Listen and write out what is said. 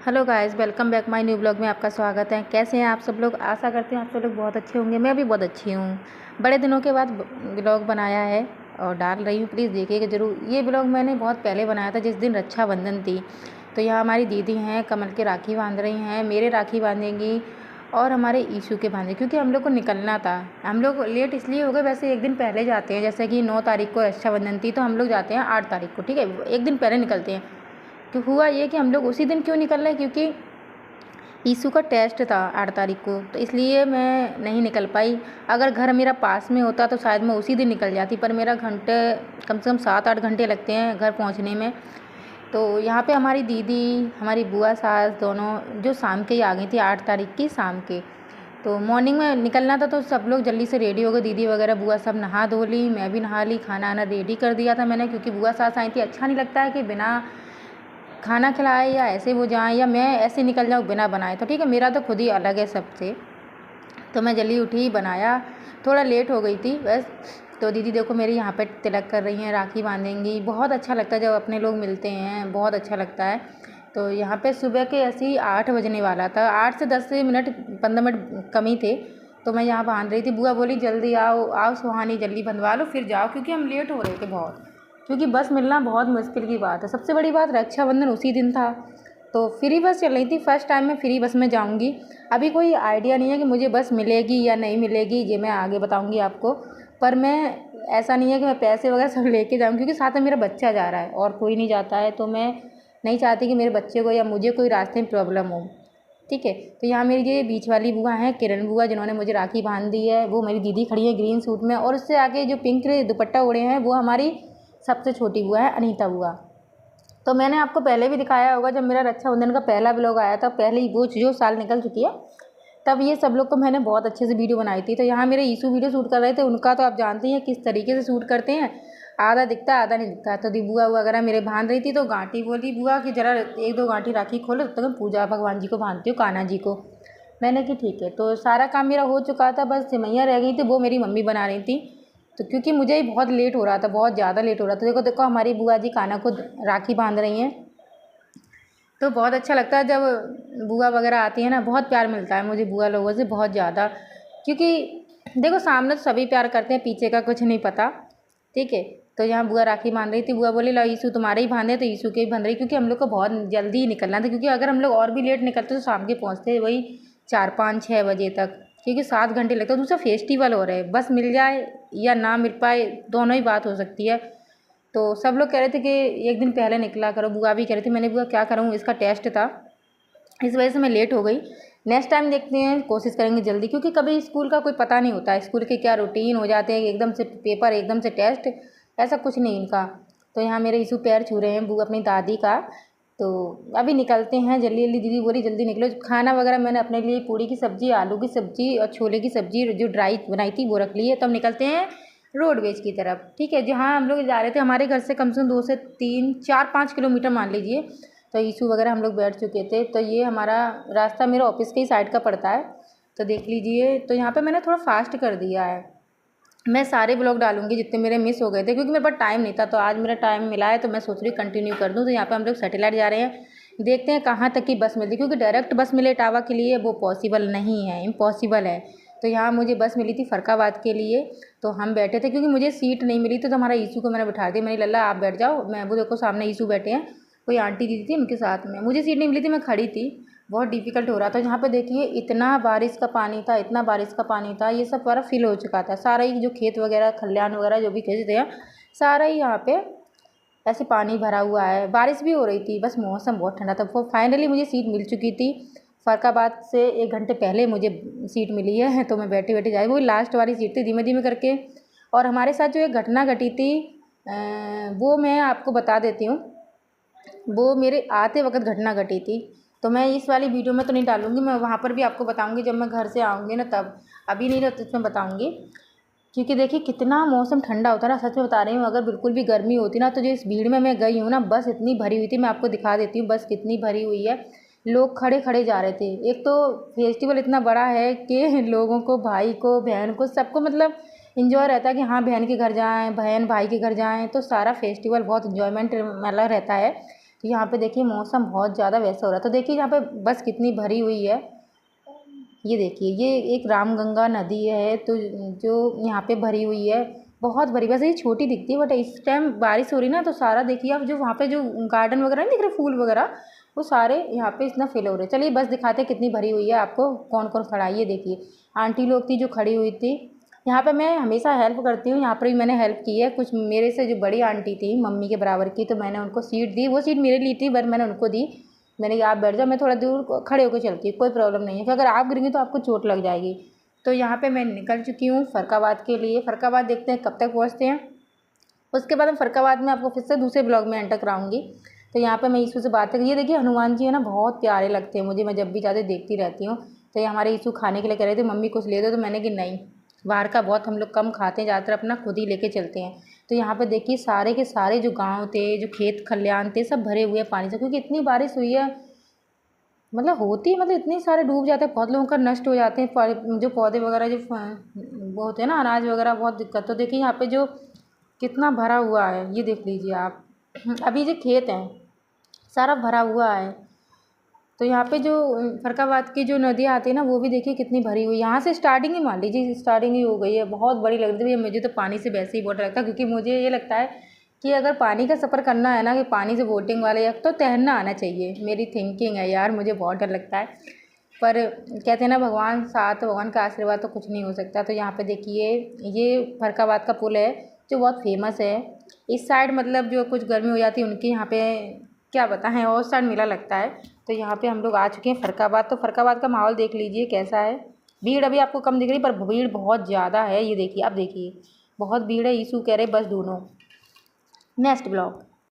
Hello guys, welcome back my new blog में आपका स्वागत है। कैसे हैं आप सब लोग? आशा करते हैं आप सब लोग बहुत अच्छे होंगे। मैं भी बहुत अच्छी हूँ। बड़े दिनों के बाद ब्लॉग बनाया है और डाल रही हूँ, प्लीज़ देखिएगा ज़रूर। ये ब्लॉग मैंने बहुत पहले बनाया था, जिस दिन रक्षाबंधन थी। तो यहाँ हमारी दीदी हैं, कमल के राखी बांध रही हैं, मेरे राखी बांधेंगी और हमारे ईशू के बांधे, क्योंकि हम लोग को निकलना था। हम लोग लेट इसलिए हो गए, वैसे एक दिन पहले जाते हैं। जैसे कि 9 तारीख को रक्षाबंधन थी, तो हम लोग जाते हैं 8 तारीख को, ठीक है, एक दिन पहले निकलते हैं। तो हुआ ये कि हम लोग उसी दिन क्यों निकल रहे हैं, क्योंकि ईशू का टेस्ट था 8 तारीख को, तो इसलिए मैं नहीं निकल पाई। अगर घर मेरा पास में होता तो शायद मैं उसी दिन निकल जाती, पर मेरा घंटे कम से कम 7-8 घंटे लगते हैं घर पहुंचने में। तो यहाँ पे हमारी दीदी, हमारी बुआ सास दोनों जो शाम के ही आ गई थी, 8 तारीख की शाम के। तो मॉर्निंग में निकलना था, तो सब लोग जल्दी से रेडी हो गए। दीदी वगैरह बुआ सब नहा धो ली, मैं भी नहा ली, खाना आना रेडी कर दिया था मैंने, क्योंकि बुआ सास आई थी। अच्छा नहीं लगता है कि बिना खाना खिलाए या ऐसे वो जाएँ या मैं ऐसे निकल जाऊँ बिना बनाए। तो ठीक है, मेरा तो खुद ही अलग है सबसे। तो मैं जल्दी उठी, बनाया, थोड़ा लेट हो गई थी बस। तो दीदी देखो मेरी यहाँ पे तिलक कर रही हैं, राखी बांधेंगी। बहुत अच्छा लगता है जब अपने लोग मिलते हैं, बहुत अच्छा लगता है। तो यहाँ पे सुबह के ऐसे ही 8 बजने वाला था, 8 से 10 मिनट 15 मिनट कम ही थे। तो मैं यहाँ बांध रही थी। बुआ बोली जल्दी आओ आओ सुहानी, जल्दी बंधवा लो फिर जाओ, क्योंकि हम लेट हो रहे थे बहुत, क्योंकि बस मिलना बहुत मुश्किल की बात है। सबसे बड़ी बात, रक्षाबंधन उसी दिन था। तो फ्री बस चल रही थी, फर्स्ट टाइम मैं फ्री बस में जाऊंगी। अभी कोई आइडिया नहीं है कि मुझे बस मिलेगी या नहीं मिलेगी, ये मैं आगे बताऊंगी आपको। पर मैं, ऐसा नहीं है कि मैं पैसे वगैरह सब लेके जाऊँ, क्योंकि साथ में मेरा बच्चा जा रहा है और कोई नहीं जाता है। तो मैं नहीं चाहती कि मेरे बच्चे को या मुझे कोई रास्ते में प्रॉब्लम हो, ठीक है। तो यहाँ मेरी ये बीच वाली बुआ हैं, किरण बुआ, जिन्होंने मुझे राखी बांध दी है। वो मेरी दीदी खड़ी है ग्रीन सूट में, और उससे आगे जो पिंक दुपट्टा ओढ़े हैं वो हमारी सबसे छोटी बुआ है, अनीता बुआ। तो मैंने आपको पहले भी दिखाया होगा, जब मेरा रक्षाबंधन का पहला ब्लॉग आया था, पहले ही वो जो साल निकल चुकी है, तब ये सब लोग को मैंने बहुत अच्छे से वीडियो बनाई थी। तो यहाँ मेरे ईशू वीडियो शूट कर रहे थे। उनका तो आप जानते हैं किस तरीके से शूट करते हैं, आधा दिखता है आधा नहीं दिखता है। तो दी बुआ वगैरह मेरे बांध रही थी, तो गांठी बोली बुआ कि ज़रा 1-2 गांठी राखी खोलो, तब तक मैं पूजा भगवान जी को बांधती हूँ, कान्हा जी को। मैंने कि ठीक है। तो सारा काम मेरा हो चुका था, बस सेवइयाँ रह गई थी, वो मेरी मम्मी बना रही थी। तो क्योंकि मुझे ही बहुत लेट हो रहा था, बहुत ज़्यादा लेट हो रहा था। देखो देखो हमारी बुआ जी कान्हा को राखी बांध रही हैं। तो बहुत अच्छा लगता है जब बुआ वगैरह आती है ना, बहुत प्यार मिलता है मुझे बुआ लोगों से, बहुत ज़्यादा। क्योंकि देखो सामने तो सभी प्यार करते हैं, पीछे का कुछ नहीं पता, ठीक है। तो यहाँ बुआ राखी बांध रही थी। बुआ बोली लो ईशू तुम्हारे ही बांधे, तो ईशू के ही बांध रही, क्योंकि हम लोग को बहुत जल्दी ही निकलना था। क्योंकि अगर हम लोग और भी लेट निकलते तो शाम के पहुँचते वही 4-5-6 बजे तक, क्योंकि 7 घंटे लगते हैं। दूसरा फेस्टिवल हो रहा है, बस मिल जाए या ना मिल पाए, दोनों ही बात हो सकती है। तो सब लोग कह रहे थे कि एक दिन पहले निकला करो, बुआ भी कह रही थी। मैंने बुआ क्या करूँ, इसका टेस्ट था, इस वजह से मैं लेट हो गई। नेक्स्ट टाइम देखते हैं, कोशिश करेंगे जल्दी, क्योंकि कभी स्कूल का कोई पता नहीं होता है, स्कूल के क्या रूटीन हो जाते हैं, एकदम से पेपर एकदम से टेस्ट, ऐसा कुछ नहीं इनका। तो यहाँ मेरे ईशू पैर छू रहे हैं बुआ अपनी दादी का। तो अभी निकलते हैं जल्दी जल्दी। दीदी बोली जल्दी निकलो। खाना वगैरह मैंने अपने लिए पूड़ी की सब्ज़ी, आलू की सब्ज़ी और छोले की सब्ज़ी जो ड्राई बनाई थी वो रख ली है। तब निकलते हैं रोडवेज की तरफ, ठीक है, जहाँ हम लोग जा रहे थे। हमारे घर से कम से कम 2 से 3 4-5 किलोमीटर मान लीजिए। तो ईशू वगैरह हम लोग बैठ चुके थे। तो ये हमारा रास्ता मेरे ऑफिस के ही साइड का पड़ता है, तो देख लीजिए। तो यहाँ पे मैंने थोड़ा फास्ट कर दिया है। मैं सारे ब्लॉग डालूंगी जितने मेरे मिस हो गए थे, क्योंकि मेरे पास टाइम नहीं था। तो आज मेरा टाइम मिला है, तो मैं सोच रही हूँ कंटिन्यू कर दूँ। तो यहाँ पे हम लोग सैटेलाइट जा रहे हैं, देखते हैं कहाँ तक की बस मिलती है, क्योंकि डायरेक्ट बस मिले इटावा के लिए वो पॉसिबल नहीं है, इम्पॉसिबल है। तो यहाँ मुझे बस मिली थी फ़रकाबाद के लिए। तो हम बैठे थे, क्योंकि मुझे सीट नहीं मिली थी, तो हमारा ईशू को मैंने बैठा दिया। मैंने लल्ला आप बैठ जाओ, मैं वो देखो सामने ईशू बैठे हैं, कोई आंटी दीदी थी उनके साथ में। मुझे सीट नहीं मिली थी, मैं खड़ी थी, बहुत डिफ़िकल्ट हो रहा था। जहाँ पे देखिए इतना बारिश का पानी था, इतना बारिश का पानी था, ये सब पूरा फिल हो चुका था। सारा ही जो खेत वगैरह खलिहान वगैरह जो भी खेत थे, सारा ही यहाँ पे ऐसे पानी भरा हुआ है। बारिश भी हो रही थी, बस मौसम बहुत ठंडा था। वो फाइनली मुझे सीट मिल चुकी थी। फ़रकाबाद से 1 घंटे पहले मुझे सीट मिली है, तो मैं बैठे बैठे जाए, वो लास्ट वाली सीट थी, धीमे धीमे करके। और हमारे साथ जो एक घटना घटी थी, वो मैं आपको बता देती हूँ। वो मेरे आते वक्त घटना घटी थी, तो मैं इस वाली वीडियो में तो नहीं डालूँगी, मैं वहाँ पर भी आपको बताऊँगी जब मैं घर से आऊँगी ना तब। अभी नहीं तो इसमें बताऊँगी। क्योंकि देखिए कितना मौसम ठंडा होता है ना, सच में बता रही हूँ। अगर बिल्कुल भी गर्मी होती ना, तो जो इस भीड़ में मैं गई हूँ ना, बस इतनी भरी हुई थी। मैं आपको दिखा देती हूँ बस कितनी भरी हुई है। लोग खड़े खड़े जा रहे थे। एक तो फेस्टिवल इतना बड़ा है कि लोगों को, भाई को, बहन को, सबको मतलब इन्जॉय रहता है कि हाँ बहन के घर जाएँ, बहन भाई के घर जाएँ। तो सारा फेस्टिवल बहुत इन्जॉयमेंट वाला रहता है। तो यहाँ पे देखिए मौसम बहुत ज़्यादा वैसा हो रहा है। तो देखिए यहाँ पे बस कितनी भरी हुई है। ये देखिए ये एक रामगंगा नदी है, तो जो यहाँ पे भरी हुई है, बहुत भरी। वैसे ये छोटी दिखती है बट इस टाइम बारिश हो रही ना, तो सारा देखिए आप जो वहाँ पे जो गार्डन वगैरह नहीं दिख रहे, फूल वगैरह, वो सारे यहाँ पे इतना फिल हो रहे। चलिए बस दिखाते हैं कितनी भरी हुई है आपको, कौन कौन खड़ा है। ये देखिए आंटी लोग थी जो खड़ी हुई थी। यहाँ पे मैं हमेशा हेल्प करती हूँ, यहाँ पर भी मैंने हेल्प की है। कुछ मेरे से जो बड़ी आंटी थी मम्मी के बराबर की, तो मैंने उनको सीट दी। वो सीट मेरे लिए थी बट मैंने उनको दी। मैंने कहा आप बैठ जाओ, मैं थोड़ा दूर खड़े होकर चलती हूँ, कोई प्रॉब्लम नहीं है, फिर अगर आप गिरेंगे तो आपको चोट लग जाएगी। तो यहाँ पे मैं निकल चुकी हूँ फ़रक़ाबाद के लिए। फ़रक़ाबाद देखते हैं कब तक पहुँचते हैं। उसके बाद हम फ़रक़ाबाद में आपको फिर से दूसरे ब्लॉग में एंटर कराऊंगी। तो यहाँ पे मैं यीशु से बात करी। ये देखिए हनुमान जी है ना, बहुत प्यारे लगते हैं मुझे, मैं जब भी जाते देखती रहती हूँ। तो ये हमारे यीशु खाने के लिए कह रहे थे मम्मी कुछ ले दो, तो मैंने कि नहीं, बाहर का बहुत हम लोग कम खाते हैं, ज़्यादातर अपना खुद ही लेके चलते हैं। तो यहाँ पे देखिए सारे के सारे जो गाँव थे, जो खेत खलिहान थे, सब भरे हुए हैं पानी से, क्योंकि इतनी बारिश हुई है। मतलब होती है, मतलब इतने सारे डूब जाते हैं, बहुत लोगों का नष्ट हो जाते हैं जो पौधे वगैरह, जो वो होते हैं ना अनाज वगैरह, बहुत दिक्कत। तो देखिए यहाँ पे जो कितना भरा हुआ है, ये देख लीजिए आप। अभी जो खेत हैं सारा भरा हुआ है। तो यहाँ पे जो फ़रक़ाबाद की जो नदियाँ आती है ना, वो भी देखिए कितनी भरी हुई है। यहाँ से स्टार्टिंग ही मान लीजिए, स्टार्टिंग ही हो गई है, बहुत बड़ी लग रही है। मुझे तो पानी से वैसे ही बहुत डर लगता है, क्योंकि मुझे ये लगता है कि अगर पानी का सफ़र करना है ना, कि पानी से बोटिंग वाले, या तो तैरना आना चाहिए। मेरी थिंकिंग है यार, मुझे बहुत डर लगता है। पर कहते हैं ना भगवान साथ, भगवान का आशीर्वाद तो कुछ नहीं हो सकता। तो यहाँ पे देखिए ये फ़रक़ाबाद का पुल है जो बहुत फेमस है। इस साइड मतलब जो कुछ गर्मी हो जाती है उनके यहाँ पे क्या बताएं, और साइड मेला लगता है। तो यहाँ पे हम लोग आ चुके हैं फ़रक़ाबाद। तो फ़रक़ाबाद का माहौल देख लीजिए कैसा है। भीड़ अभी आपको कम दिख रही, पर भीड़ बहुत ज़्यादा है। ये देखिए, आप देखिए बहुत भीड़ है। यीशु कह रहे बस ढूंढो। Next blog.